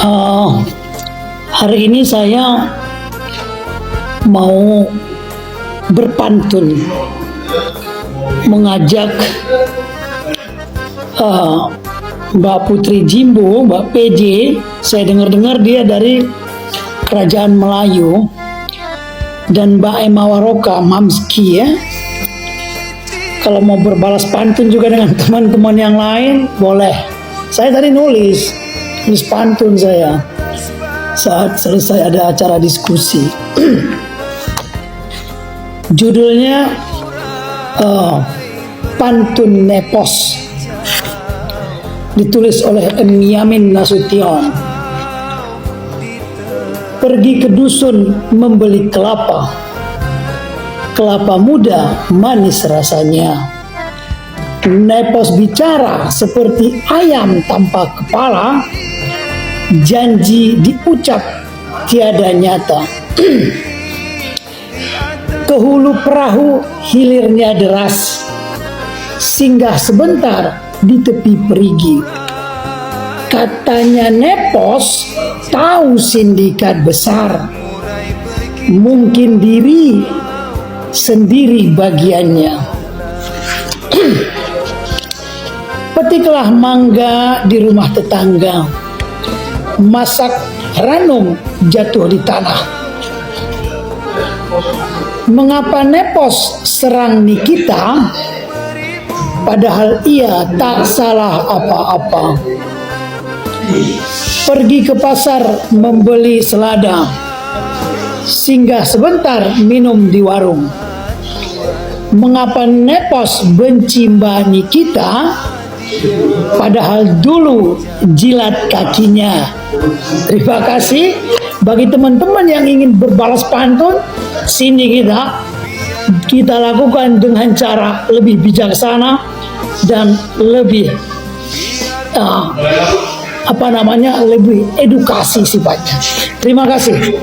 Eh, Hari ini saya mau berpantun, mengajak eh, Mbak Putri Jimbo, Mbak PJ. Saya dengar-dengar dia dari Kerajaan Melayu, dan Mbak Emma Waroka, Mamski ya. Kalau mau berbalas pantun juga dengan teman-teman yang lain, boleh. Saya tadi nulis pantun saya saat selesai ada acara diskusi. Judulnya Pantun Nepos, ditulis oleh M. Yamin Nasution. Pergi ke dusun membeli kelapa, kelapa muda manis rasanya. Nepos bicara seperti ayam tanpa kepala, janji diucap tiada nyata. Ke hulu perahu hilirnya deras, singgah sebentar di tepi perigi. Katanya Nepos tahu sindikat besar, mungkin diri sendiri bagiannya. Petiklah mangga di rumah tetangga, masak ranum jatuh di tanah. Mengapa Nepos serang Nikita, padahal ia tak salah apa-apa. Pergi ke pasar membeli selada, singgah sebentar minum di warung. Mengapa Nepos benci Mbak Nikita, padahal dulu jilat kakinya. Terima kasih. Bagi teman-teman yang ingin berbalas pantun, sini kita lakukan dengan cara lebih bijaksana dan lebih lebih edukasi sifatnya. Terima kasih.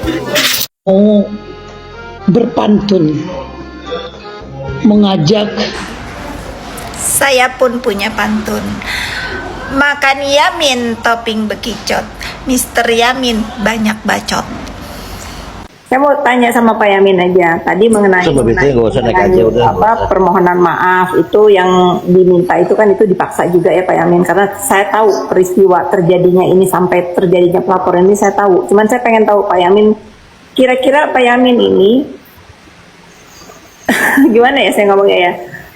Mau berpantun, mengajak. Saya pun punya pantun. Makan Yamin topping bekicot, Mister Yamin banyak bacot. Saya mau tanya sama Pak Yamin aja tadi mengenai permohonan maaf itu yang diminta itu kan itu dipaksa juga ya Pak Yamin, karena saya tahu peristiwa terjadinya ini sampai terjadinya pelaporan ini saya tahu. Cuman saya pengen tahu Pak Yamin, kira-kira Pak Yamin ini gimana ya saya ngomongnya ya,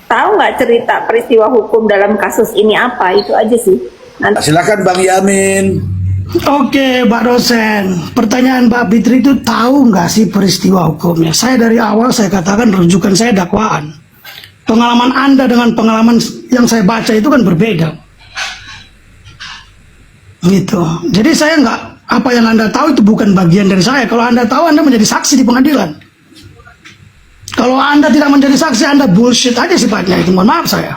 tahu nggak cerita peristiwa hukum dalam kasus ini apa? Itu aja sih. Nanti. Silakan Bang Yamin. Oke, Pak dosen. Pertanyaan Mbak Fitri itu tahu nggak sih peristiwa hukumnya? Saya dari awal saya katakan rujukan saya dakwaan. Pengalaman Anda dengan pengalaman yang saya baca itu kan berbeda. Gitu. Jadi saya nggak, apa yang Anda tahu itu bukan bagian dari saya. Kalau Anda tahu, Anda menjadi saksi di pengadilan. Kalau Anda tidak menjadi saksi, Anda bullshit aja sifatnya. Itu mohon maaf saya.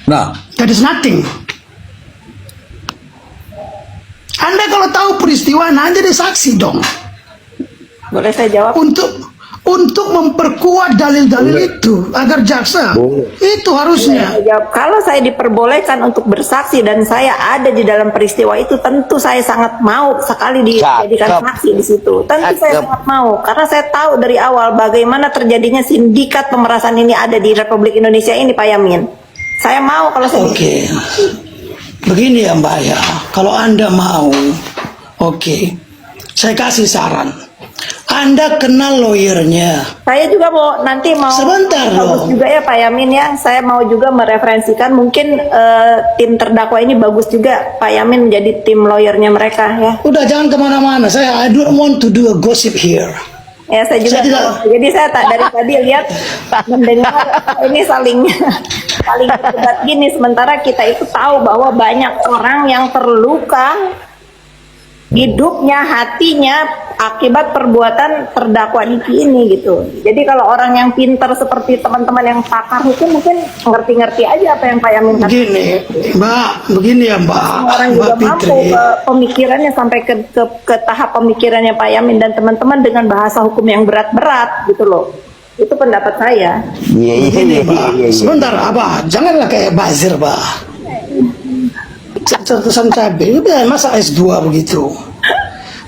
Nah, That is nothing. Anda kalau tahu peristiwa, Anda jadi saksi dong. Boleh saya jawab? Untuk memperkuat dalil-dalil itu agar jaksa itu harusnya. Saya jawab. Kalau saya diperbolehkan untuk bersaksi dan saya ada di dalam peristiwa itu, tentu saya sangat mau sekali dijadikan saksi di situ. Tentu saya sangat mau, karena saya tahu dari awal bagaimana terjadinya sindikat pemerasan ini ada di Republik Indonesia ini, Pak Yamin. Saya mau kalau saya. Oke. Begini ya Mbak ya, kalau Anda mau, oke, saya kasih saran. Anda kenal lawyernya. Saya juga nanti mau. Sebentar bagus dong. juga ya Pak Yamin ya. Saya mau juga mereferensikan mungkin tim terdakwa ini bagus juga Pak Yamin menjadi tim lawyernya mereka ya. Udah jangan kemana-mana. I don't want to do a gossip here. Ya saya juga. Jadi saya dari tadi lihat mendengar ini saling berdebat gini, sementara kita itu tahu bahwa banyak orang yang terluka hidupnya, hatinya akibat perbuatan terdakwa Niki ini gitu. Jadi kalau orang yang pintar seperti teman-teman yang pakar hukum mungkin ngerti-ngerti aja apa yang Pak Yamin katakan. Begini, Mbak, begini ya Mbak. Orang Mbak juga Fitri. mampu pemikirannya sampai ke tahap pemikirannya Pak Yamin dan teman-teman dengan bahasa hukum yang berat-berat gitu loh. Itu pendapat saya. Begini Mbak, sebentar Abah, janganlah kayak bazir Mbak. catatan cabai, masa S2 begitu.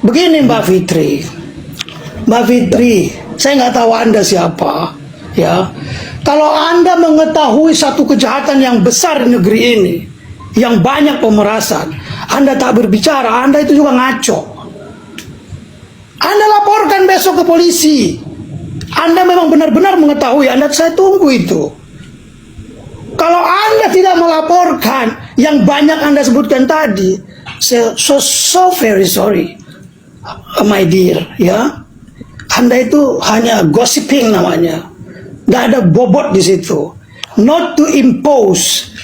Begini Mbak Fitri, saya nggak tahu Anda siapa, ya. Kalau Anda mengetahui satu kejahatan yang besar di negeri ini, yang banyak pemerasan, Anda tak berbicara, Anda itu juga ngaco. Anda laporkan besok ke polisi. Anda memang benar-benar mengetahui, saya tunggu itu. Kalau Anda tidak melaporkan yang banyak Anda sebutkan tadi, so very sorry, my dear, ya. Anda itu hanya gossiping namanya. Nggak ada bobot di situ. Not to impose